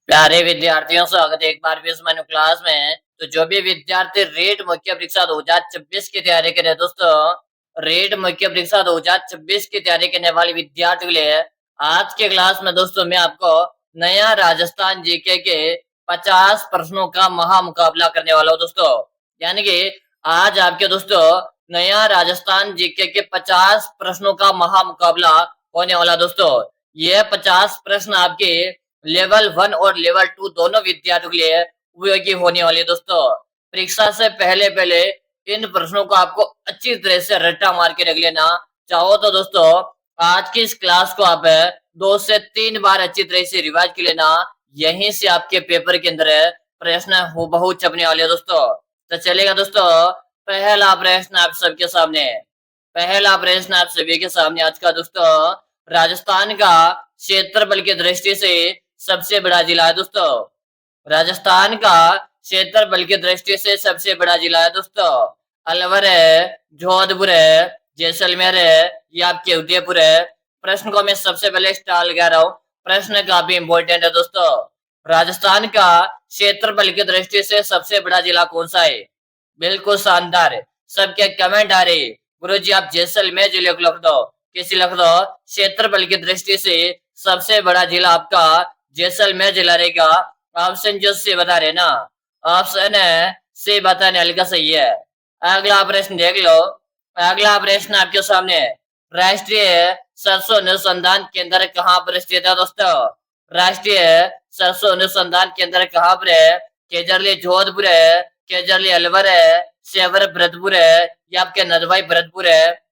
प्यारे विद्यार्थियों, स्वागत है एक बार फिर से क्लास में। तो जो भी विद्यार्थी रेट मुख्य परीक्षा 2026 की तैयारी करे दोस्तों, रेट मुख्य परीक्षा 2026 की तैयारी करने वाले विद्यार्थियों के लिए आज के क्लास में दोस्तों मैं आपको नया राजस्थान जीके के 50 प्रश्नों का महामुकाबला करने वाला हूँ दोस्तों। यानी कि आज आपके दोस्तों नया राजस्थान जीके के 50 प्रश्नों का महामुकाबला होने वाला दोस्तों। ये 50 प्रश्न आपके लेवल 1 और लेवल 2 दोनों विद्यार्थियों के लिए उपयोगी होने वाले दोस्तों। परीक्षा से पहले पहले इन प्रश्नों को आपको अच्छी तरह से रट्टा मार के रख लेना। चाहो तो दोस्तों आज की इस क्लास को आप 2 से 3 बार अच्छी तरह से रिवाइज कर लेना। यहीं से आपके पेपर के अंदर प्रश्न हूबहू छपने वाले दोस्तों। तो चलेगा दोस्तों, पहला प्रश्न आप सबके सामने। पहला प्रश्न आप सभी के सामने आज का दोस्तों, राजस्थान का क्षेत्रफल की दृष्टि से सबसे बड़ा जिला है दोस्तों। राजस्थान का क्षेत्रफल की दृष्टि से सबसे बड़ा जिला है दोस्तों। अलवर है, जोधपुर है, जैसलमेर है या आपके उदयपुर है। प्रश्न को मैं सबसे पहले स्टार लगा रहा हूँ, प्रश्न काफी इंपॉर्टेंट है दोस्तों। राजस्थान का क्षेत्रफल की दृष्टि से सबसे बड़ा जिला कौन सा है? बिल्कुल शानदार, सबके कमेंट आ रहे। गुरु जी आप जैसलमेर जिले को लिख दो, किसी लिख दो। क्षेत्रफल की दृष्टि से सबसे बड़ा जिला आपका जैसलमेर जिला रहेगा। ऑप्शन जो से बता रहे ना, ऑप्शन है से बताने वाले का सही है। अगला प्रश्न देख लो। अगला प्रश्न आपके सामने, राष्ट्रीय सरसों अनुसंधान केंद्र कहाँ पर स्थित है दोस्तों? राष्ट्रीय सरसों अनुसंधान केंद्र कहाँ पर है? केजरली जोधपुर है, केजरली अलवर है, सेवर भरतपुर है या आपके नदवाई भरतपुर है।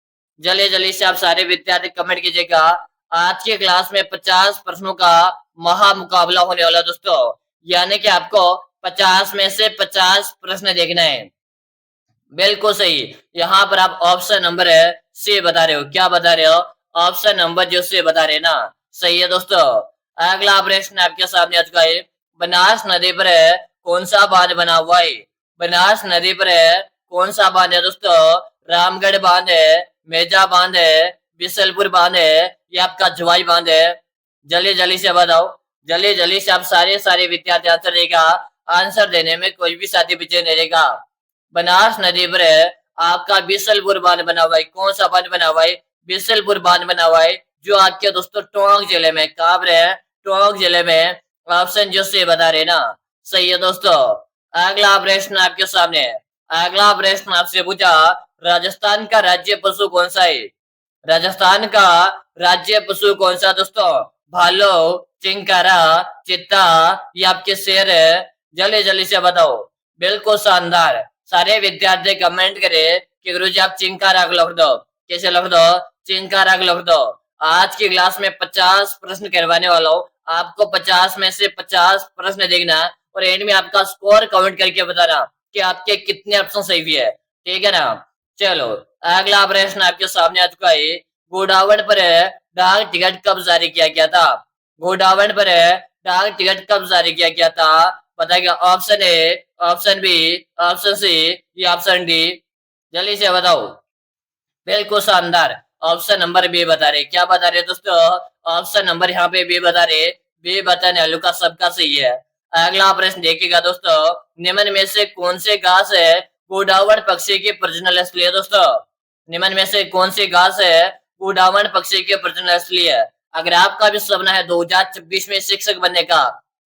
जल्दी जल्दी से आप सारे विद्यार्थी कमेंट कीजिएगा। आज के क्लास में 50 प्रश्नों का महामुकाबला होने वाला दोस्तों। यानी कि आपको 50 में से 50 प्रश्न देखना है। बिल्कुल सही, यहाँ पर आप ऑप्शन नंबर है सी बता रहे हो। क्या बता रहे हो? ऑप्शन नंबर जो सी बता रहे ना, सही है दोस्तों। अगला प्रश्न आपके सामने आ चुका है, बनास नदी पर है कौन सा बांध बना हुआ है? बनास नदी पर है कौन सा बांध है दोस्तों? रामगढ़ बांध है, मेजा बांध है, बिसलपुर बांध है या आपका जुवाई बांध है। जल्दी जल्दी से बताओ, जल्दी जल्दी से आप सारे विद्यार्थी आंसर देगा। आंसर देने में कोई भी साथी पीछे नहीं रहेगा। बनास नदी पर है आपका बिसलपुर बांध बना हुआ है। कौन सा बांध बना हुआ है? बिसलपुर बांध बना हुआ है, जो आपके दोस्तों टोंक जिले में। कहाँ पर है? टोंक जिले में। ऑप्शन जो से बता रहे ना, सही है दोस्तों। अगला प्रश्न आपके सामने। अगला प्रश्न आपसे पूछा, राजस्थान का राज्य पशु कौन सा है? राजस्थान का राज्य पशु कौन सा दोस्तों? भालू, चिंकारा, चित्ता या आपके शेर है। जल्दी जल्दी से बताओ। बिल्कुल शानदार, सारे विद्यार्थी कमेंट करे कि गुरुजी आप चिंकारा को लिख दो। कैसे लिख दो? चिंकारा को लिख दो। आज की क्लास में 50 प्रश्न करवाने वाला हूँ। आपको 50 में से 50 प्रश्न देखना है और एंड में आपका स्कोर कमेंट करके बताना कि आपके कितने ऑप्शन सही भी है। ठीक है ना? चलो, अगला प्रश्न आपके सामने आ चुका है, गोडावण पर डाक टिकट कब जारी किया गया था? गोडावण पर डाक टिकट कब जारी किया गया था? बताइएगा। Option A, option B, option C या ऑप्शन डी। जल्दी से बताओ। बिल्कुल शानदार, ऑप्शन नंबर बी बता रहे। क्या बता रहे दोस्तों? ऑप्शन नंबर यहाँ पे बी बता रहे। बी बताने वालों का सबका सही है। अगला प्रश्न देखिएगा दोस्तों, निम्न में से कौन से घास है गोडावण पक्षी की प्रजनन स्थली है दोस्तों? निम्न में से कौन सी घास है गोडावण पक्षी की प्रजनन स्थली है? अगर आपका भी सपना है 2026 में शिक्षक बनने का,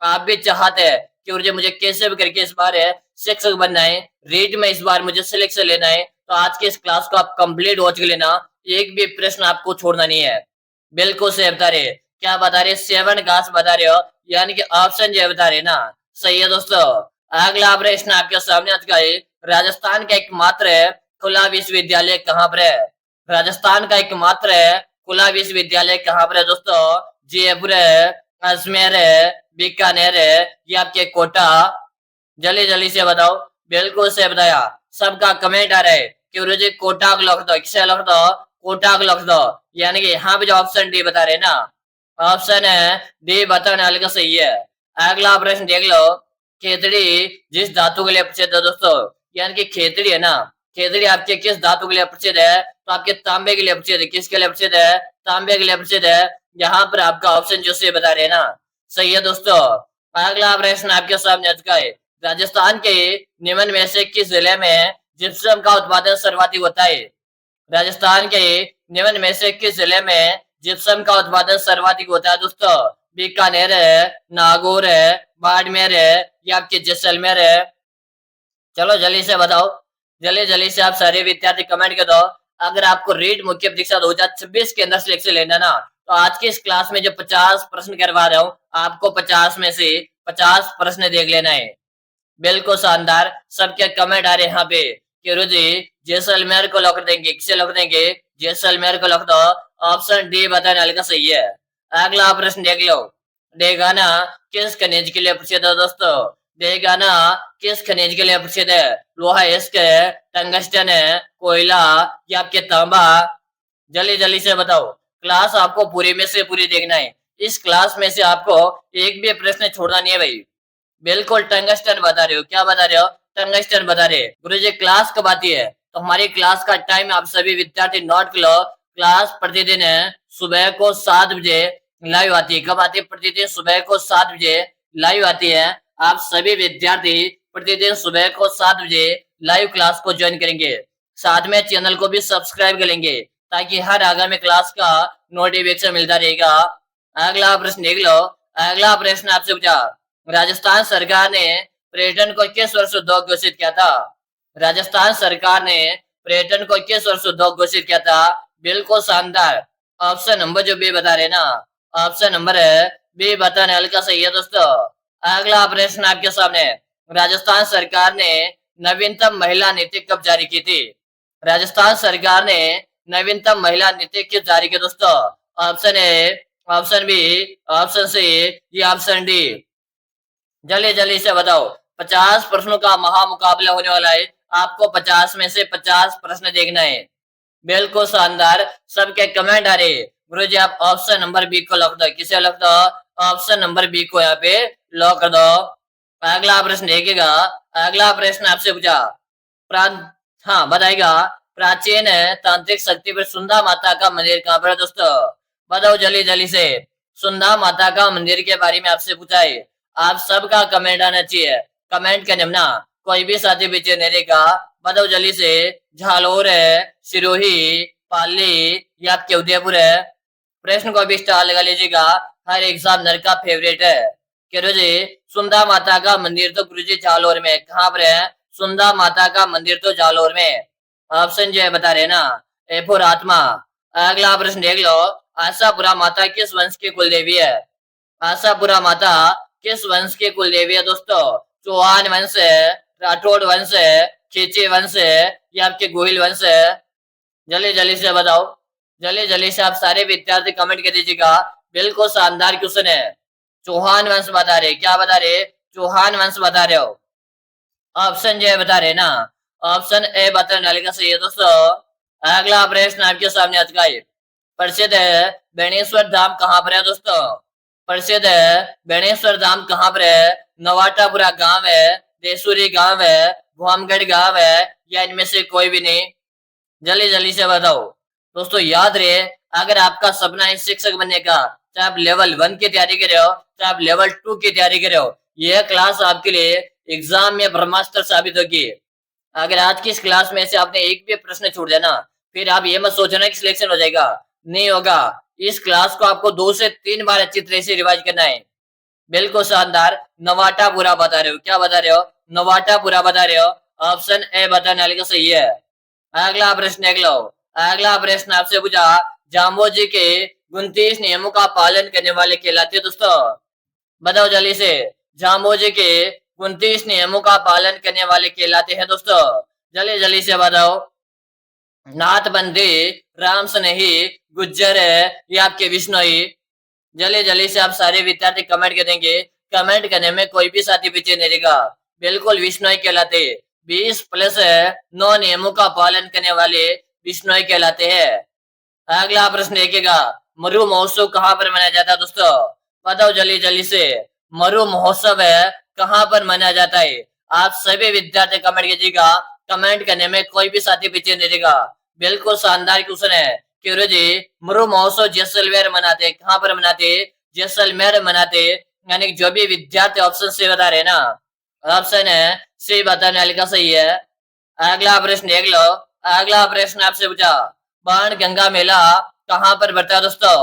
आप भी चाहते हैं कि मुझे कैसे भी करके इस बार शिक्षक बनना है, रीट में इस बार मुझे सिलेक्शन लेना है, तो आज के इस क्लास को आप कंप्लीट वॉच कर लेना। एक भी प्रश्न आपको छोड़ना नहीं है। बिल्कुल सही बता रहे। क्या बता रहे? 7 घास बता रहे हो, यानी कि ऑप्शन जो बता रहे ना, सही है दोस्तों। अगला प्रश्न आपके सामने आ चुका है, राजस्थान का एकमात्र खुला विश्वविद्यालय कहाँ पर है? राजस्थान का एकमात्र खुला विश्वविद्यालय कहाँ पर है दोस्तों? जयपुर है, अजमेर है, बीकानेर है या आपके कोटा। जल्दी जल्दी से बताओ। बिल्कुल से बताया, सबका कमेंट आ रहा है कि गुरुजी कोटा को लिख दो। किसे लिख दो? कोटा को लिख दो। यानी कि यहाँ पे जो ऑप्शन डी बता रहे ना, ऑप्शन है डी बताने वाले का सही है। अगला प्रश्न देख लो, खेतड़ी जिस धातु के लिए प्रसिद्ध है दोस्तों, यानी कि खेतड़ी है ना, खेतड़ी आपके किस धातु के लिए प्रसिद्ध है? तो आपके तांबे के लिए प्रसिद्ध है। किसके लिए प्रसिद्ध है? तांबे के लिए प्रसिद्ध है। यहाँ पर आपका ऑप्शन जो से बता रहे हैं ना, सही है दोस्तों। अगला प्रश्न आपके सामने आज का है, राजस्थान के निम्न में से किस जिले में जिप्सम का उत्पादन सर्वाधिक होता है? राजस्थान के निम्न में से किस जिले में जिप्सम का उत्पादन सर्वाधिक होता है दोस्तों? बीकानेर है, नागौर है, बाड़मेर है या आपके जैसलमेर है? चलो जल्दी से बताओ, जल्दी जल्दी से आप सारे विद्यार्थी कमेंट कर दो। अगर आपको रीट मुख्य परीक्षा 2026 के अंदर सिलेक्शन लेना ना, तो आज की इस क्लास में जो 50 प्रश्न करवा रहा हूँ, आपको 50 में से 50 प्रश्न देख लेना है। बिल्कुल शानदार, सबके कमेंट आ रहे हैं यहाँ पे कि रुचि जैसलमेर को लॉक देंगे, किसे लॉक देंगे? जैसलमेर को लॉक दो। ऑप्शन डी बताने वाले का सही है। अगला प्रश्न देख लो, डेगाना किस खनिज के लिए प्रसिद्ध है दोस्तों? डेगाना किस खनिज के लिए प्रसिद्ध है? लोहा इस्क है, टंगस्टन है, कोयला या आपके तांबा? जल्दी जल्दी से बताओ। क्लास आपको पूरी में से पूरी देखना है। इस क्लास में से आपको एक भी प्रश्न छोड़ना नहीं है भाई। बिल्कुल टंगस्टन बता रहे हो, क्या बता रहे हो? टंगस्टन बता रहे। गुरुजी क्लास कब आती है? तो हमारी क्लास का टाइम आप सभी विद्यार्थी नोट कर लो। क्लास प्रतिदिन है सुबह को 7 बजे लाइव आती है। कब आती है? प्रतिदिन सुबह को 7 बजे लाइव आती है। आप सभी विद्यार्थी प्रतिदिन सुबह को 7 बजे लाइव क्लास को ज्वाइन करेंगे। साथ में चैनल को भी सब्सक्राइब करेंगे ताकि हर आगामी क्लास का नोटिफिकेशन मिलता रहेगा। अगला प्रश्न देख लो। अगला प्रश्न आपसे पूछा, राजस्थान सरकार ने पर्यटन को किस वर्ष उद्योग घोषित किया था? राजस्थान सरकार ने पर्यटन को किस वर्ष उद्योग घोषित किया था? बिल्कुल शानदार। ऑप्शन नंबर जो बी बता रहे ना, ऑप्शन नंबर है बी बताने वाले का सही है दोस्तों। अगला प्रश्न आपके सामने, राजस्थान सरकार ने नवीनतम महिला नीति कब जारी की थी? राजस्थान सरकार ने नवीनतम महिला नीति कब जारी की दोस्तों? Option A, option B, option C या ऑप्शन डी? जल्दी जल्दी से बताओ। 50 प्रश्नों का महामुकाबला होने वाला है। आपको 50 में से 50 प्रश्न देखना है। बिल्कुल शानदार, सबके कमेंट आ रहे। गुरु जी आप ऑप्शन नंबर बी को लॉक दो। किसे लॉक दो? ऑप्शन नंबर बी को यहाँ पे लॉक कर दो। अगला प्रश्न देखेगा। अगला प्रश्न आपसे पूछा, हाँ बताएगा, प्राचीन तांत्रिक शक्ति पर सुंदा माता का मंदिर कहाँ पर है दोस्तों? बताओ जल्दी जल्दी से। सुंदा माता का मंदिर के बारे में आपसे पूछा है। आप सबका कमेंट आना चाहिए। कमेंट करने में ना कोई भी साथी पीछे नहीं रहेगा। बताओ जल्दी से। झालोर है, सिरोही, पाली या आपके उदयपुर है? प्रश्न को भी स्टार लगा लीजिएगा। हर एग्जामिनर का फेवरेट है। गुरुजी सुंदा माता का मंदिर तो गुरुजी जालोर में। कहाँ पर है सुंदा माता का मंदिर? तो जालोर में। ऑप्शन जो है बता रहे ना, ए फॉर आत्मा। अगला प्रश्न देख लो। आशापुरा माता किस वंश की कुल देवी है? आशापुरा माता किस वंश की कुल देवी है दोस्तों? चौहान वंश है, राठौड़ वंश है, खींची वंश है या आपके गोहिल वंश है? जल्दी जल्दी से बताओ। जल्दी जल्दी से आप सारे विद्यार्थी कमेंट कर दीजिएगा। बिल्कुल शानदार क्वेश्चन है। चौहान वंश बता रहे। क्या बता रहे? चौहान वंश बता रहे हो। ऑप्शन जो है बता रहे ना, ऑप्शन ए बताने वाले का सही है दोस्तों। अगला प्रश्न आपके सामने आज का है। प्रसिद्ध है बेणेश्वर धाम कहाँ पर है दोस्तों? प्रसिद्ध है बेणेश्वर धाम कहाँ पर है? नवाटापुरा गांव है, देसूरी गांव है, भुआमगढ़ गांव है या इनमें से कोई भी नहीं? जल्दी जल्दी से बताओ दोस्तों। याद रहे, अगर आपका सपना है शिक्षक बनने का, चाहे आप लेवल 1 की तैयारी कर रहे हो, चाहे आप लेवल 2 की तैयारी कर रहे हो, यह क्लास आपके लिए एग्जाम में ब्रह्मास्त्र साबित होगी। अगर आज की इस क्लास में से आपने एक भी प्रश्न छोड़ दिया ना, फिर आप ये मत सोचना कि सिलेक्शन हो जाएगा। नहीं होगा। इस क्लास को आपको 2 से 3 बार अच्छी तरह से रिवाइज करना है। बिल्कुल शानदार। नवाटापुरा बता रहे हो। क्या बता रहे हो? नवाटापुरा बता रहे हो। ऑप्शन ए बताने वाले का सही है। अगला प्रश्न देख लो। अगला प्रश्न आपसे पूछा, जाम्बोजी के 29 नियमों का पालन करने वाले कहलाते हैं दोस्तों? बताओ जल्दी से। जाम्बोजी के 29 नियमों का पालन करने वाले कहलाते हैं दोस्तों? जल्दी जल्दी से बताओ। नाथबंदी, राम स्नेही, गुज्जर है या आपके विष्णोई? जल्दी जल्दी से आप सारे विद्यार्थी कमेंट करेंगे। कमेंट करने में कोई भी साथी पीछे नहीं रहेगा। बिल्कुल विष्णोई कहलाते। 20 प्लस 9 नियमों का पालन करने वाले विष्णोई कहलाते हैं। अगला प्रश्न देखिएगा। मरु महोत्सव कहाँ पर मनाया जाता है दोस्तों? बताओ जल्दी जल्दी से। मरु महोत्सव है कहाँ पर मनाया जाता है? आप सभी विद्यार्थी कमेंट कीजिएगा। कमेंट करने में कोई भी साथी पीछे नहीं रहेगा। बिल्कुल शानदार क्वेश्चन है। क्यों जी मरु महोत्सव जैसलमेर मनाते। कहाँ पर मनाते? जैसलमेर मनाते। यानी कि जो भी विद्यार्थी ऑप्शन सी बता रहे हैं ना, ऑप्शन है सी बताने वाले का सही है। अगला प्रश्न देख लो। अगला प्रश्न आपसे पूछा, बाण गंगा मेला कहाँ पर पड़ता है दोस्तों?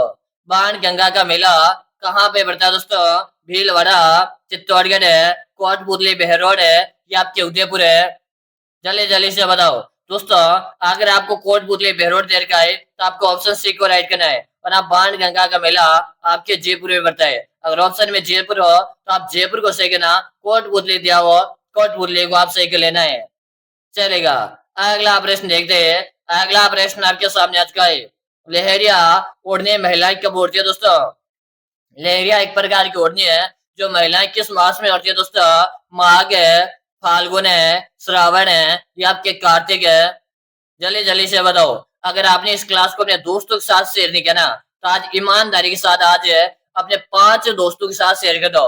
बाण गंगा का मेला कहाँ पे पड़ता है दोस्तों? भीलवाड़ा, चित्तौड़गढ़ है, कोटपुतली बहरोड है या आपके उदयपुर है? जल्दी जल्दी से बताओ दोस्तों। अगर आपको कोटपुतली बहरोड दे रखा है तो आपको ऑप्शन सी को राइट करना है, और आप बाण गंगा का मेला आपके जयपुर में पड़ता है। अगर ऑप्शन में जयपुर हो तो आप जयपुर को सही करना, कोटपुतली दिया हो कोटपुतली को आप सही कर लेना है। चलेगा। अगला प्रश्न देखते हैं। अगला प्रश्न आपके सामने आ चुका है। लहरिया ओढ़ने महिलाएं कब ओढ़ती है दोस्तों? लहरिया एक प्रकार की ओढ़नी है जो महिलाएं किस मास में ओढ़ती है दोस्तों? माघ है, फाल्गुन है, श्रावण है या आपके कार्तिक है? जल्दी जल्दी से बताओ। अगर आपने इस क्लास को अपने दोस्तों के साथ शेयर नहीं किया ना, तो आज ईमानदारी के साथ आज अपने 5 दोस्तों के साथ शेयर कर दो।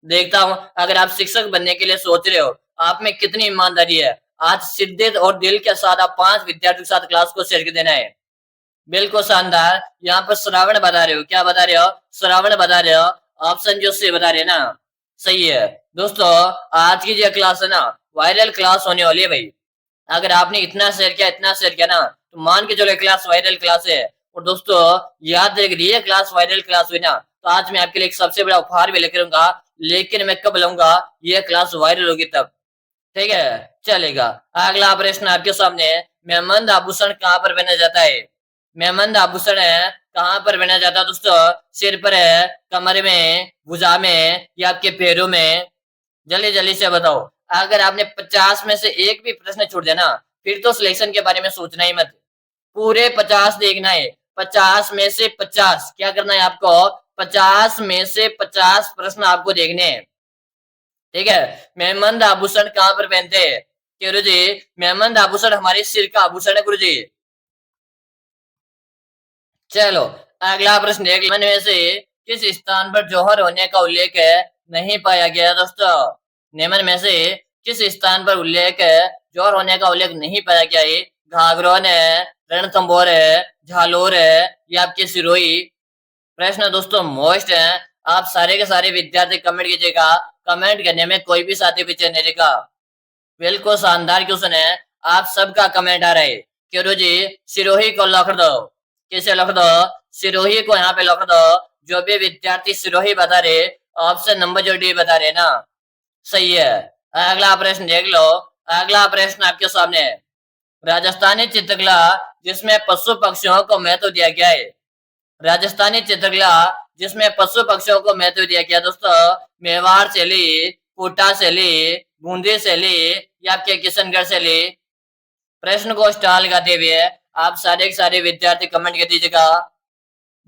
देखता हूं अगर आप शिक्षक बनने के लिए सोच रहे हो, आप में कितनी ईमानदारी है। आज शिद्दत और दिल के साथ आप 5 विद्यार्थियों के साथ क्लास को शेयर कर देना है। बिल्कुल शानदार। यहाँ पर श्रावण बता रहे हो, क्या बता रहे हो? श्रावण बता रहे हो। ऑप्शन जो से बता रहे हैं ना, सही है दोस्तों। आज की जो क्लास है ना, वायरल क्लास होने वाली है भाई। अगर आपने इतना शेयर किया ना, तो मान के चलो क्लास वायरल क्लास है। और दोस्तों याद रखिए, ये क्लास वायरल क्लास हुई ना, तो आज मैं आपके लिए एक सबसे बड़ा उपहार भी लेकर आऊंगा। लेकिन मैं कब लाऊंगा? ये क्लास वायरल होगी तब। ठीक है, चलेगा। अगला प्रश्न आपके सामने है। मेहमंद आभूषण कहाँ पर पहना जाता है? मेहमंद आभूषण है कहाँ पर पहना जाता है दोस्तों? सिर पर है, कमर में, भुजा में या आपके पैरों में? जल्दी जल्दी से बताओ। अगर आपने 50 में से एक भी प्रश्न छोड़ दिया ना, फिर तो सिलेक्शन के बारे में सोचना ही मत। पूरे 50 देखना है। 50 में से 50 क्या करना है आपको? 50 में से 50 प्रश्न आपको देखने हैं। ठीक है। मेहमंद आभूषण कहाँ पर पहनते हैं? गुरु जी, मेहमंद आभूषण हमारे सिर का आभूषण है गुरु जी। चलो अगला प्रश्न देख, निम्न में से किस स्थान पर जौहर होने का उल्लेख नहीं पाया गया दोस्तों? निम्न में से किस स्थान पर उल्लेख जौहर होने का उल्लेख नहीं पाया गया है? घाघरोन है, रणथंभौर है, झालोर है या आपके सिरोही? प्रश्न दोस्तों मोस्ट है। आप सारे के सारे विद्यार्थी कमेंट कीजिएगा। कमेंट करने में कोई भी साथी पीछे नहीं रहेगा। बिल्कुल शानदार क्वेश्चन है। आप सबका कमेंट आ रहा है। क्यों जी, सिरोही को लिख दो। किसे लिख दो? सिरोही को यहाँ पे लिख दो। जो भी विद्यार्थी सिरोही बता रहे, ऑप्शन नंबर जो डी बता रहे ना, सही है। अगला प्रश्न देख लो। अगला प्रश्न आपके सामने है। राजस्थानी चित्रकला जिसमें पशु पक्षियों को महत्व दिया गया है। राजस्थानी चित्रकला जिसमें पशु पक्षियों को महत्व दिया गया दोस्तों, मेवाड़ शैली, कोटा शैली, बूंदी शैली या आपके किशनगढ़ शैली? प्रश्न को स्टार लगाते हुए आप सारे के सारे विद्यार्थी कमेंट कर दीजिएगा।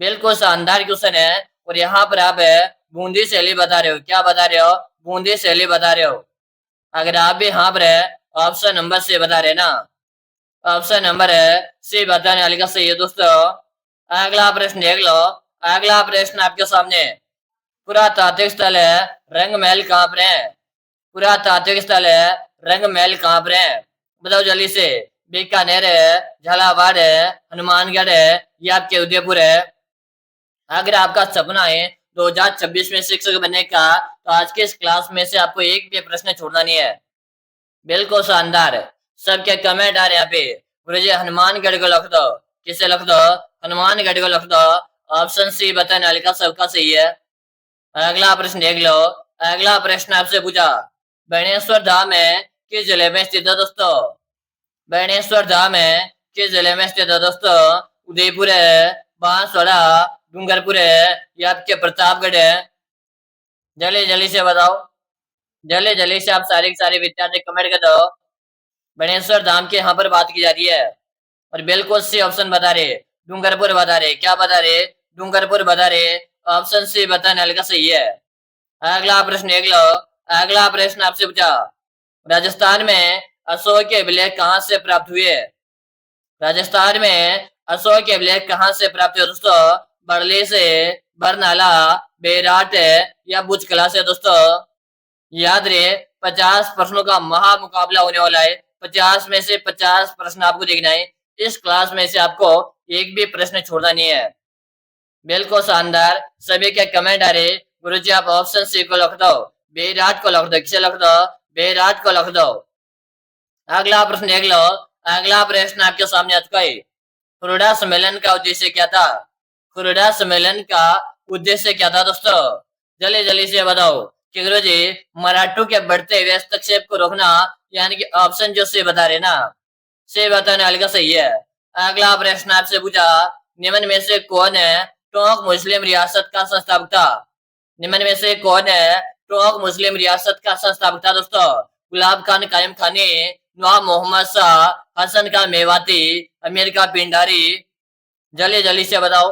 बिल्कुल शानदार क्वेश्चन है। और यहाँ पर आप बूंदी शैली बता रहे हो। क्या बता रहे हो? बूंदी शैली बता रहे हो। अगर आप भी यहाँ पर ऑप्शन नंबर से बता रहे ना, ऑप्शन नंबर सी बताने वाले का सही है दोस्तों। अगला प्रश्न देख लो। अगला प्रश्न आपके सामने। पुरातात्विक स्थल है रंग महल कहाँ पर है? पुरातात्विक स्थल है रंग महल कहाँ पर है? बताओ जल्दी से। बीकानेर है, झालावाड़ है, हनुमानगढ़ है या आपके उदयपुर है? अगर आपका सपना है 2026 में शिक्षक बनने का, तो आज के इस क्लास में से आपको एक भी प्रश्न छोड़ना नहीं है। बिल्कुल शानदार। सबके कमेंट आ रहे हैं यहाँ पे। गुरुजी हनुमानगढ़ को लिख दो। किसे लिख दो? हनुमानगढ़ को लिख दो। ऑप्शन सी बताने वाले का सबका सही है। अगला प्रश्न देख लो। अगला प्रश्न आपसे पूछा, बेणेश्वर धाम है किस जिले में स्थित है दोस्तों? बेणेश्वर धाम है किस जिले में स्थित है दोस्तों? उदयपुर है, बांसवाड़ा, डूंगरपुर है या आपके प्रतापगढ़ है? जल्दी जल्दी से बताओ। जल्दी जल्दी से आप सारे के सारे विद्यार्थी कमेंट कर दो। बेणेश्वर धाम की यहाँ पर बात की जा रही है। और बिल्कुल सी ऑप्शन बता रहे, डूंगरपुर बता रहे। क्या बता रहे? डूंगरपुर बता रहे। ऑप्शन सी बताने वाले का सही है। अगला प्रश्न देख लो। अगला प्रश्न आपसे पूछा, राजस्थान में अशोक के अभिलेख कहाँ से प्राप्त हुए? राजस्थान में अशोक के अभिलेख कहाँ से प्राप्त हुए दोस्तों? बरली से, बरनाला, बेराट या बुज कला से दोस्तों? याद रहे 50 प्रश्नों का महामुकाबला होने वाला है। 50 में से 50 प्रश्न आपको देखना है। इस क्लास में से आपको एक भी प्रश्न छोड़ना नहीं है। बिल्कुल शानदार। सभी के कमेंट आ रहे। गुरुजी आप ऑप्शन सी को लिख दो, विराट को लिख दो। किसे लिख दो? विराट को लिख दो। अगला प्रश्न देख लो। अगला प्रश्न आपके सामने आता है, खुरडा सम्मेलन का उद्देश्य क्या था? खुरडा सम्मेलन का उद्देश्य क्या था दोस्तों? जल्दी जल्दी से बताओ कि गुरुजी मराठों के बढ़ते हुए हस्तक्षेप को रोकना, यानी कि ऑप्शन जो से बता रहे ना, से बताने वाले का सही है। अगला प्रश्न आपसे पूछा, निम्न में से कौन है टोंक मुस्लिम रियासत का संस्थापक था? निम्न में से कौन है टोंक मुस्लिम रियासत का संस्थापक था दोस्तों? गुलाब खान कायम खानी, नवाब मोहम्मद शाह, हसन खान मेवाती, अमीर खान पिंडारी। जल्दी जल्दी से बताओ।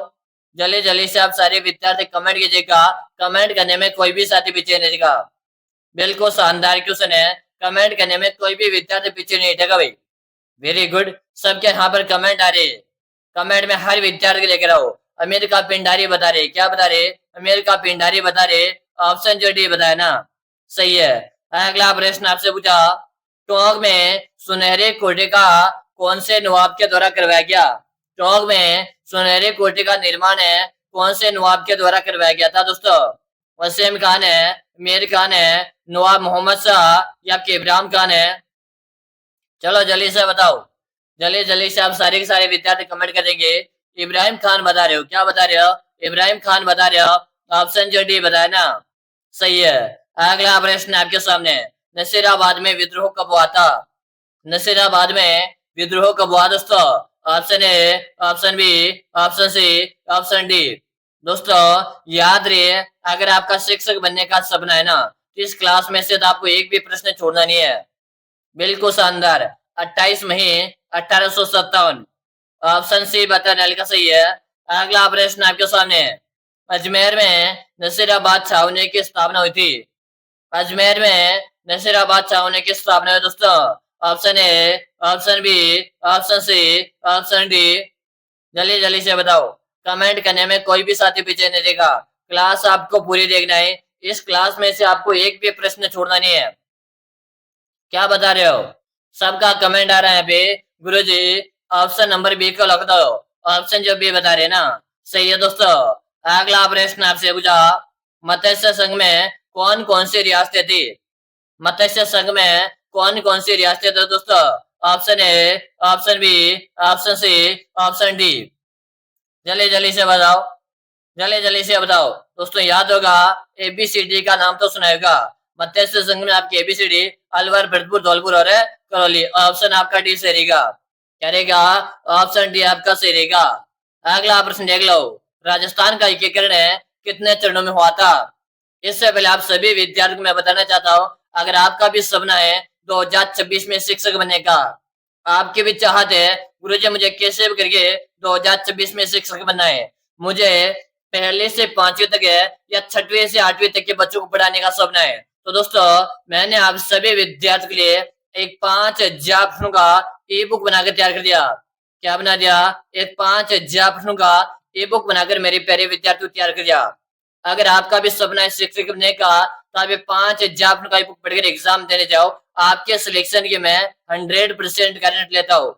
जल्दी जल्दी से आप सारे विद्यार्थी कमेंट कीजिएगा। कमेंट करने में कोई भी साथी पीछे नहीं रहेगा। बिल्कुल शानदार क्वेश्चन है। कमेंट करने में कोई भी विद्यार्थी पीछे नहीं हटेगा भाई। Very good. सबके यहाँ पर कमेंट आ रहे। कमेंट में हर विद्यार्थी लेकर आओ। अमीर का पिंडारी बता रहे। क्या बता रहे? अमीर का पिंडारी बता रहे। ऑप्शन जो डी बताया ना, सही है। अगला प्रश्न आपसे पूछा, टोंक में सुनहरे कोटे का कौन से नवाब के द्वारा करवाया गया? टोंक में सुनहरे कोटे का निर्माण है कौन से नवाब के द्वारा करवाया गया था दोस्तों? वसीम खान है, मीर खान है, नवाब मोहम्मद शाह या इब्राहिम खान है? चलो जल्दी से बताओ। जल्दी जल्दी से आप सारे के सारे विद्यार्थी कमेंट करेंगे। इब्राहिम खान बता रहे हो। क्या बता रहे हो? इब्राहिम खान बता रहे हो। ऑप्शन जो डी बताया ना, सही है। अगला प्रश्न आपके सामने, नसीराबाद में विद्रोह कब हुआ था? नसीराबाद में विद्रोह कब हुआ दोस्तों? Option A, option B, option C, option D. दोस्तों याद रहे, अगर आपका शिक्षक बनने का सपना है ना, तो इस क्लास में से तो आपको एक भी प्रश्न छोड़ना नहीं है। बिल्कुल शानदार। 28 मई 1857। ऑप्शन सी बताने वाले का सही है। अगला प्रश्न आपके सामने, अजमेर में नसीराबाद छावनी की स्थापना हुई थी? अजमेर में नसीराबाद छावनी की स्थापना हुई दोस्तों। Option A, option B, option C, option D. जल्दी जल्दी से बताओ। कमेंट करने में कोई भी साथी पीछे नहीं रहेगा। क्लास आपको पूरी देखना है। इस क्लास में से आपको एक भी प्रश्न छोड़ना नहीं है। क्या बता रहे हो? सबका कमेंट आ रहा है पे। गुरुजी ऑप्शन नंबर बी को लिख दो। ऑप्शन जो बी बता रहे ना, सही है दोस्तों। अगला प्रश्न आपसे पूछा, मत्स्य संघ में कौन कौन सी रियासतें थी? मत्स्य संघ में कौन कौन सी रियासतें थी दोस्तों? Option A, option B, option C, option D. जल्दी जल्दी से बताओ। जल्दी जल्दी से बताओ। दोस्तों याद होगा, एबीसीडी का नाम तो सुना होगा। मत्स्य संघ में आपकी एबीसीडी अलवर, भरतपुर, धौलपुर और करौली। ऑप्शन आपका डी सही रहेगा। क्या रहेगा? ऑप्शन डी आपका सही रहेगा। अगला प्रश्न देख लो, राजस्थान का एकीकरण कितने चरणों में हुआ था? इससे पहले आप सभी विद्यार्थियों को मैं बताना चाहता हूँ, अगर आपका भी सपना है 2026 में शिक्षक बनने का, आपकी भी चाहत है गुरुजी मुझे कैसे भी करके 2026 में शिक्षक बनना है, मुझे पहले से 5वीं तक है या 6वीं से 8वीं तक के बच्चों को पढ़ाने का सपना है, तो दोस्तों मैंने आप सभी विद्यार्थियों के लिए एक 5,000 प्रश्नों का ई बुक बनाकर तैयार कर दिया। क्या बना दिया? एक 5,000 प्रश्नों का ई बुक बनाकर मेरे प्यारे विद्यार्थियों को तैयार कर दिया। अगर आपका भी सपना है शिक्षक बनने का, तो आप 5,000 प्रश्नों का ई बुक पढ़कर एग्जाम देने जाओ। आपके सिलेक्शन की मैं 100% गारंटी लेता हूँ।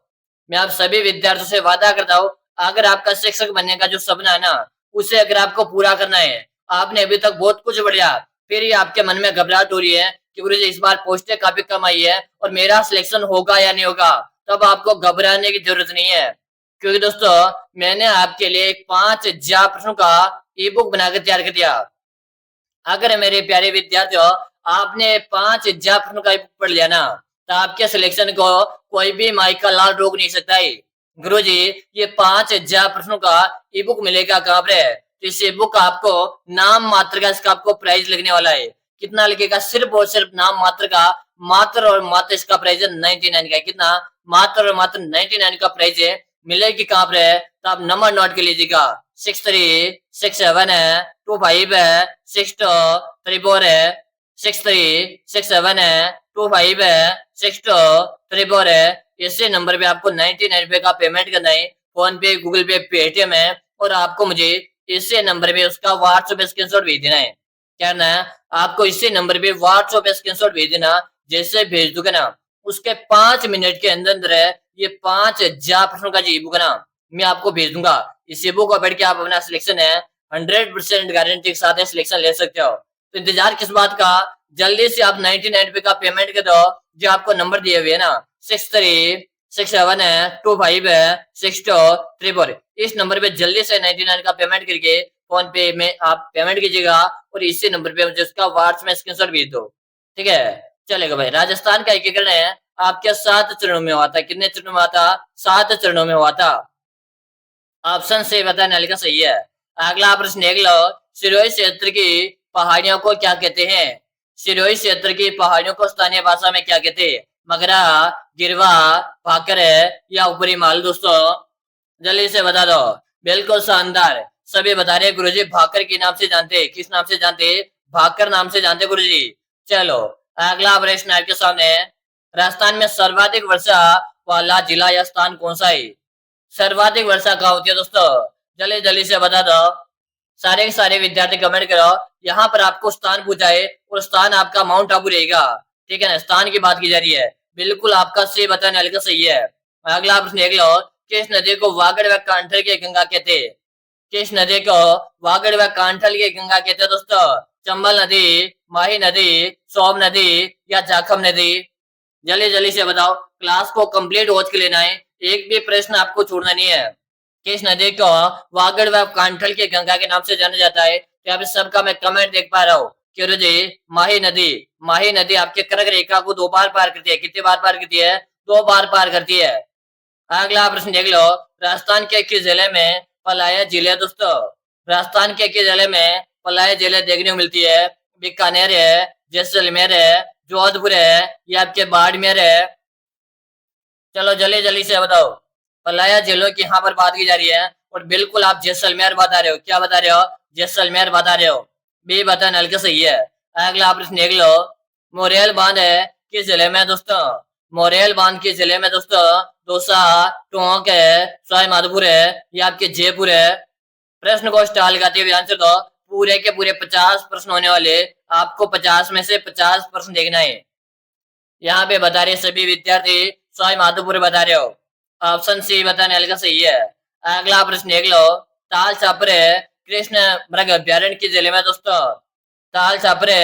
मैं आप सभी विद्यार्थियों से वादा करता हूँ, अगर आपका शिक्षक बनने का जो सपना है ना, उसे अगर आपको पूरा करना है, आपने अभी तक बहुत कुछ बढ़िया, फिर ये आपके मन में घबराहट हो रही है कि गुरुजी इस बार पोस्टें काफी कम आई है और मेरा सिलेक्शन होगा या नहीं होगा, तब आपको घबराने की जरूरत नहीं है, क्योंकि दोस्तों मैंने आपके लिए एक 5,000 प्रश्नों का ई बुक बनाकर तैयार कर दिया। अगर मेरे प्यारे विद्यार्थियों आपने 5,000 प्रश्नों का ई बुक पढ़ लिया ना, तो आपके सिलेक्शन को कोई भी माई का लाल रोक नहीं सकता है। गुरुजी ये 5,000 प्रश्नों का ई बुक मिलेगा कहाँ पर? तो इस ई बुक आपको नाम मात्र का इसका आपको प्राइस लगने वाला है। कितना लगेगा? सिर्फ और सिर्फ नाम मात्र का, मात्र और मात्र इसका प्राइस है 99 का। कितना? मात्र और मात्र 99 का प्राइस है। मिलेगी कहाँ पर है? तो आप नंबर नोट कर लीजिएगा, 6367 है, 25 है, 6234 है, 6367 है, 25 है, 6234 है। इसी नंबर पे आपको 99 रुपए का पेमेंट करना है। फोन पे, गूगल पे, पेटीएम है, और आपको मुझे इसी नंबर पे उसका व्हाट्सएप स्क्रीनशॉट भेज देना है। क्या करना है? आपको इसी नंबर पे व्हाट्सएप स्क्रीनशॉट भेज देना। जैसे भेज दोगे ना, उसके 5 मिनट के अंदर अंदर है ये 5,000 प्रश्नों का जी बुक ना मैं आपको भेज दूंगा। इस बुक को पढ़ के आप अपना सिलेक्शन है 100% गारंटी के साथ सिलेक्शन ले सकते हो। तो इंतजार किस बात का, जल्दी से आप 99 का पेमेंट कर दो। जो आपको नंबर दिए हुए है ना, 6367 है 25 है 6234, इस नंबर पे जल्दी से 99 का पेमेंट करके फोन पे में आप पेमेंट कीजिएगा और इसी नंबर पे मुझे उसका व्हाट्सएप में स्क्रीनशॉट भेज दो। ठीक है, चलेगा भाई। राजस्थान का एकीकरण है आपके 7 चरणों में हुआ था। कितने चरणों में हुआ था? 7 चरणों में हुआ था। ऑप्शन से बताने का सही है। अगला प्रश्न देख लो, सिरोही क्षेत्र की पहाड़ियों को क्या कहते हैं? सिरोही क्षेत्र की पहाड़ियों को स्थानीय भाषा में क्या कहते हैं? मगरा, गिरवा, भाकर या ऊपरी माल? दोस्तों जल्दी से बता दो। बिल्कुल शानदार, सभी बता रहे गुरुजी भाकर के नाम से जानते। किस नाम से जानते? भाकर नाम से जानते गुरुजी। चलो अगला प्रश्न आपके सामने। राजस्थान में सर्वाधिक वर्षा वाला जिला या स्थान कौन सा है? सर्वाधिक वर्षा कहाँ होती है दोस्तों? जल्दी जल्दी से बता दो। सारे के सारे विद्यार्थी कमेंट करो। यहाँ पर आपको स्थान पूछा है और स्थान आपका माउंट आबू रहेगा। ठीक है ना, स्थान की बात की जा रही है। बिल्कुल आपका सही बताने वाले का सही है। अगला प्रश्न देख लो, किस नदी को वागड़ व कांठल की गंगा कहते हैं? किस नदी को वागड़ व कांठल की गंगा कहते हैं दोस्तों? चंबल नदी, माही नदी, सोम नदी या जाखम नदी? जल्दी जल्दी से बताओ, क्लास को कंप्लीट वॉच के लेना है, एक भी प्रश्न आपको छोड़ना नहीं है। किस नदी को वागड़ व कांठल के गंगा के नाम से जाना जाता है? तो यहाँ पे सबका मैं कमेंट देख पा रहा हूँ। क्यों जी, माही नदी। माही नदी आपके कर्क रेखा को 2 बार पार करती है। कितनी बार पार करती है? 2 बार पार करती है। अगला प्रश्न देख लो, राजस्थान के किस जिले में पलाया झील है दोस्तों? राजस्थान के किस जिले में पलाया झील देखने को मिलती है? बीकानेर है, जैसलमेर है, जोधपुर है या आपके बाड़मेर है? चलो जल्दी जल्दी से बताओ। पलाया झीलों की यहाँ पर बात की जा रही है और बिल्कुल आप जैसलमेर बता रहे हो। क्या बता रहे हो? जैसलमेर बता रहे हो। बी बताना हल्का सही है। अगला प्रश्न देख लो, मोरेल बांध है किस जिले में दोस्तों? मोरेल बांध किस जिले में दोस्तों? दौसा, टोंक है, सवाई माधोपुर है या आपके जयपुर है? प्रश्न को स्टार लगाते हुए आंसर दो। पूरे के पूरे 50 प्रश्न होने वाले, आपको 50 में से 50 प्रश्न देखना है। यहाँ पे बता रहे सभी विद्यार्थी सवाई माधोपुर बता रहे हो। ऑप्शन सी बताने वाले का सही है। अगला प्रश्न देख लो, ताल छापरे कृष्ण मृग अभ्यारण्य किस जिले में दोस्तों? ताल छापरे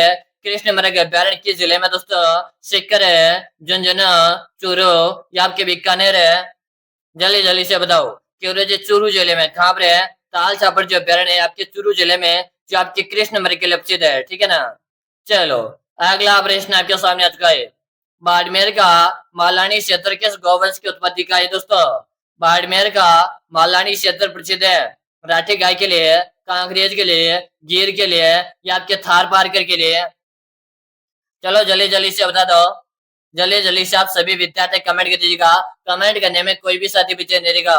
कृष्ण मृग अभ्यारण्य किस जिले में दोस्तों? सीकर है, झुंझुनू, चूरू या आपके बीकानेर है? जल्दी जल्दी से बताओ। क्यों जी, चूरू जिले में। कहाँ पर है? ताल छापर जो अभ्यारण्य है आपके चूरू जिले में, जो आपके कृष्ण मृग के लिए उपस्थित है। ठीक है ना। चलो अगला प्रश्न आपके सामने आ चुका है। बाड़मेर का मालानी क्षेत्र किस गौवंश की उत्पत्ति का है दोस्तों? बाड़मेर का मालानी क्षेत्र प्रसिद्ध है राठी गाय के लिए, कांकरेज के लिए, गिर के लिए या आपके थार पारकर के लिए? चलो जल्दी जल्दी से बता दो। जल्दी जल्दी से आप सभी विद्यार्थी कमेंट कर दीजिएगा। कमेंट करने में कोई भी साथी पीछे नहीं रहेगा।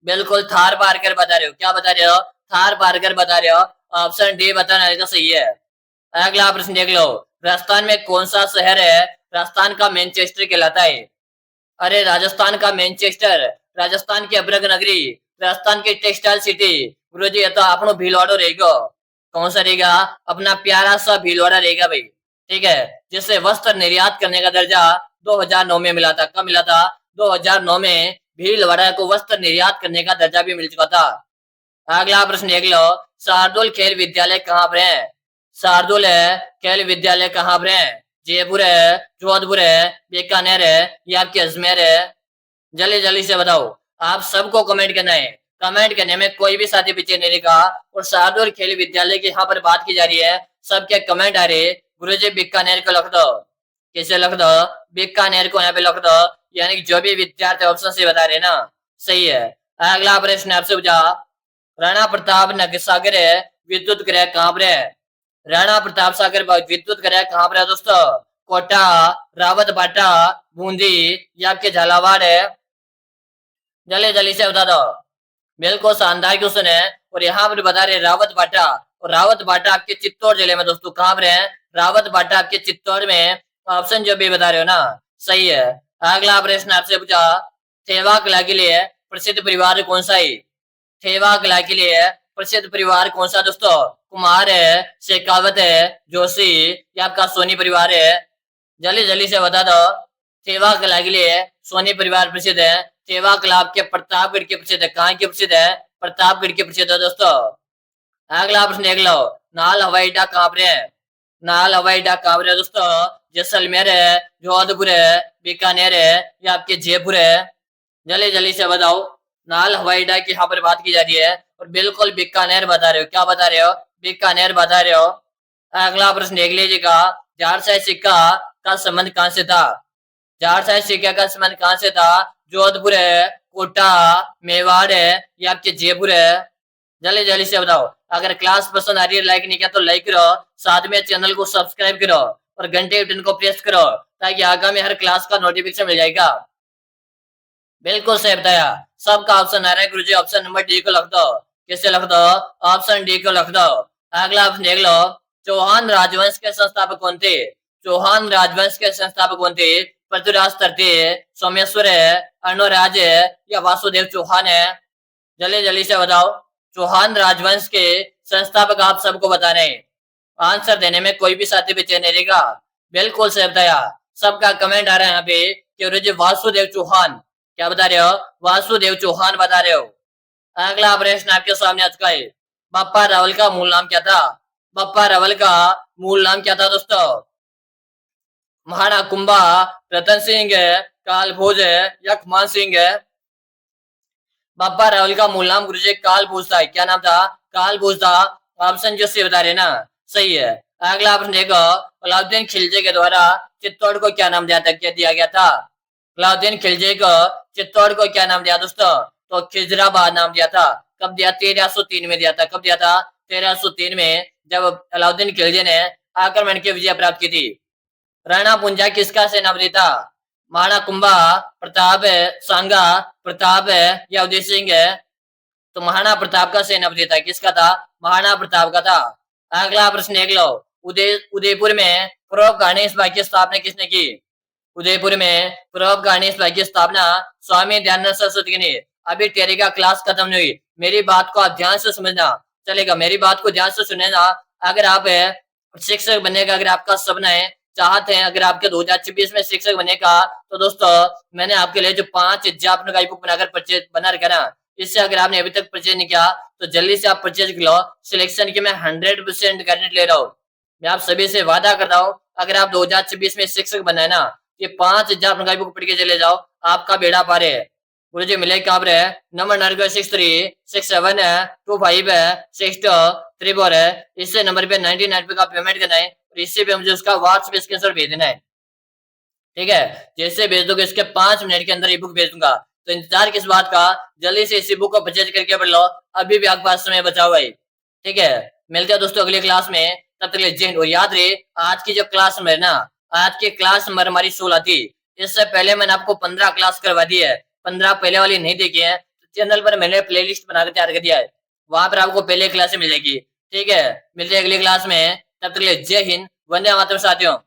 बिल्कुल थार पारकर बता रहे हो। क्या बता रहे हो? थार पारकर बता रहे हो। ऑप्शन डी बताना तो सही है। अगला प्रश्न देख लो, राजस्थान में कौन सा शहर है राजस्थान का मैनचेस्टर कहलाता है? अरे राजस्थान का मैनचेस्टर, राजस्थान की अब्रक नगरी, राजस्थान की टेक्सटाइल सिटी। गुरुजी ये तो आपनो भीलवाड़ो रहेगा। कौन सा रहेगा? अपना प्यारा सा भीलवाड़ा रहेगा भाई। ठीक है, जिससे वस्त्र निर्यात करने का दर्जा 2009 में मिला था। कब मिला था? 2009 में भीलवाड़ा को वस्त्र निर्यात करने का दर्जा भी मिल चुका था। अगला प्रश्न देख लो, शार्दुल खेल विद्यालय कहाँ पर है? शार्दुल है खेल विद्यालय कहाँ पर है? जयपुर है, जोधपुर है, बीकानेर है या आपके अजमेर है? जल्दी जल्दी से बताओ। आप सबको कमेंट करना है। कमेंट करने में कोई भी साथी पीछे नहीं रहेगा। और शार्दुल खेल विद्यालय की यहाँ पर बात की जा रही है। सबके कमेंट आ रहे, गुरुजी बीकानेर को लिख दो। कैसे लिख दो? बीकानेर को यहाँ पे लिख दो। यानी कि जो भी विद्यार्थी ऑप्शन से बता रहे ना, सही है। अगला प्रश्न आपसे पूछा, राणा प्रताप सागर विद्युत गृह कहाँ पर है? राणा प्रताप सागर विद्युत गृह कहाँ पर है दोस्तों? कोटा, रावत बाटा, बूंदी या आपके झालावाड़ है? जल्दी जल्दी से बता दो। बिल्कुल शानदार क्वेश्चन है। और यहाँ पर बता रहे रावत बाटा, और रावत बाटा आपके चित्तौड़ जिले में दोस्तों। कहाँ पर है? रावत बाटा आपके चित्तौड़ में। ऑप्शन जो भी बता रहे हो ना, सही है। अगला प्रश्न आपसे पूछा, थेवा कला के लिए प्रसिद्ध परिवार कौन सा है? थेवा कला के लिए प्रसिद्ध परिवार कौन सा दोस्तों? कुमार है, शेखावत है, जोशी या आपका सोनी परिवार है? जल्दी जल्दी से बता दो। थेवा कला के लिए सोनी परिवार प्रसिद्ध है। थेवा कला आपके प्रतापगढ़ के प्रसिद्ध है। कहाँ के प्रसिद्ध है? प्रतापगढ़ के प्रसिद्ध है दोस्तों। अगला प्रश्न देख लो, नाल हवाई अड्डा कहाँ पर है? नाल हवाई अड्डा कहाँ पर है दोस्तों? जैसलमेर है, जोधपुर है, बीकानेर है या आपके जयपुर है? जल्दी जल्दी से बताओ। नाल हवाई अड्डा की यहाँ पर बात की जा रही है और बिल्कुल बीकानेर बता रहे हो। क्या बता रहे हो? बीकानेर बता रहे हो। अगला प्रश्न देख लीजिएगा, झारसाई सिक्का का संबंध कहाँ से था? झारसाई सिक्का का संबंध कहाँ से था? जोधपुर है, कोटा, मेवाड़ है या आपके जयपुर है? जल्दी जल्दी से बताओ। अगर क्लास पसंद आ रही है, लाइक नहीं किया तो लाइक करो, साथ में चैनल को सब्सक्राइब करो और घंटे बटन को प्रेस करो ताकि आगामी हर क्लास का नोटिफिकेशन मिल जाएगा। बिल्कुल सही बताया। सबका ऑप्शन आ रहा है गुरुजी, ऑप्शन नंबर डी को लिख दो। किससे लिख दो? ऑप्शन डी को लिख दो। अगला ऑप्शन देख लो, चौहान राजवंश के संस्थापक कौन थे? चौहान राजवंश के संस्थापक कौन थे? पृथ्वीराज तृतीय, सोमेश्वर है, अर्णोराज है या वासुदेव चौहान है? जल्दी जल्दी से बताओ। चौहान राजवंश के संस्थापक आप सबको बताने हैं। आंसर देने में कोई भी साथी पीछे नहीं रहेगा। बिल्कुल सही बताया। सबका कमेंट आ रहा है यहाँ पे कि गुरुजी वासुदेव चौहान। क्या बता रहे हो? वासुदेव चौहान बता रहे हो। अगला प्रश्न आपके सामने आ चुका है। बप्पा रावल का मूल नाम क्या था? बप्पा रावल का मूल नाम क्या था दोस्तों? महाराणा कुंभा, रतन सिंह है, काल भोज है या खमान सिंह है? बप्पा रावल का मूल नाम गुरुजी काल भोज था। क्या नाम था? काल भोज था। ऑप्शन जो से बता रहे ना, सही है। अगला प्रश्न देखो, अलाउद्दीन खिलजी के द्वारा चित्तौड़ को क्या नाम दिया गया था? अलाउद्दीन खिलजी को चित्तौड़ को क्या नाम दिया दोस्तों? तो खिजराबाद नाम दिया था। कब दिया? 1303 में दिया था। कब दिया था? 1303 में, जब अलाउद्दीन खिलजी ने आक्रमण की विजय प्राप्त की थी। राणा पुंजा किसका सेनापति था? महाराणा कुंभा, प्रताप है, सांगा, प्रताप है या उदय सिंह है? तो महाराणा प्रताप का सेनापति था। किसका था? महाराणा प्रताप का था। अगला प्रश्न देख लो, उदयपुर में परोपकारी सभा की स्थापना किसने की? उदयपुर में परोपकारी सभा की स्थापना स्वामी दयानंद सरस्वती ने। अभी तेरी का क्लास खत्म नहीं हुई, मेरी बात को आप ध्यान से समझना। चलेगा? मेरी बात को ध्यान से सुनना। अगर आप शिक्षक बनने का अगर आपका सपना है, चाहते हैं अगर आपके 2026 में शिक्षक बनने का, तो दोस्तों मैंने आपके लिए जो 5 अध्यापन का बुक बनाकर परचेज बना रखा ना, इससे अगर आपने अभी तक परचेज नहीं किया तो जल्दी से आप परचेज कर लो। सिलेक्शन की मैं 100% गारंटी ले रहा हूँ। मैं आप सभी से वादा करता हूँ, अगर आप 2026 में शिक्षक बनना है ना, ये 5 अध्यापन का बुक पढ़ के चले जाओ, आपका बेड़ा पार है। गुरुजी मिले कहाँ पर है? नंबर 9367 है, 25 है, 6234 है। इससे नंबर पे 99 पे का पेमेंट करना है और इससे पे मुझे उसका व्हाट्सएप स्क्रीनशॉट भेज देना है। ठीक है? जैसे भेज दोगे इसके 5 मिनट के अंदर ई बुक भेज दूंगा। तो इंतजार किस बात का? जल्दी से इसी बुक को परचेज करके पढ़ लो, अभी भी आपके पास समय बचा हुआ है। ठीक है? मिलते हैं दोस्तों अगली क्लास में, तब तक के लिए जय हिंद। और याद रहे, आज की जो क्लास नंबर है ना, आज की क्लास नंबर हमारी 16 थी। इससे पहले मैंने आपको 15 क्लास करवा दी है। 15 पहले वाली नहीं देखी है तो चैनल पर मैंने प्लेलिस्ट बनाकर तैयार कर दिया है, वहां पर आपको पहले क्लास मिल जाएगी। ठीक है? मिलते हैं अगली क्लास में, तब तक के लिए जय हिंद, वंदे मातरम साथियों।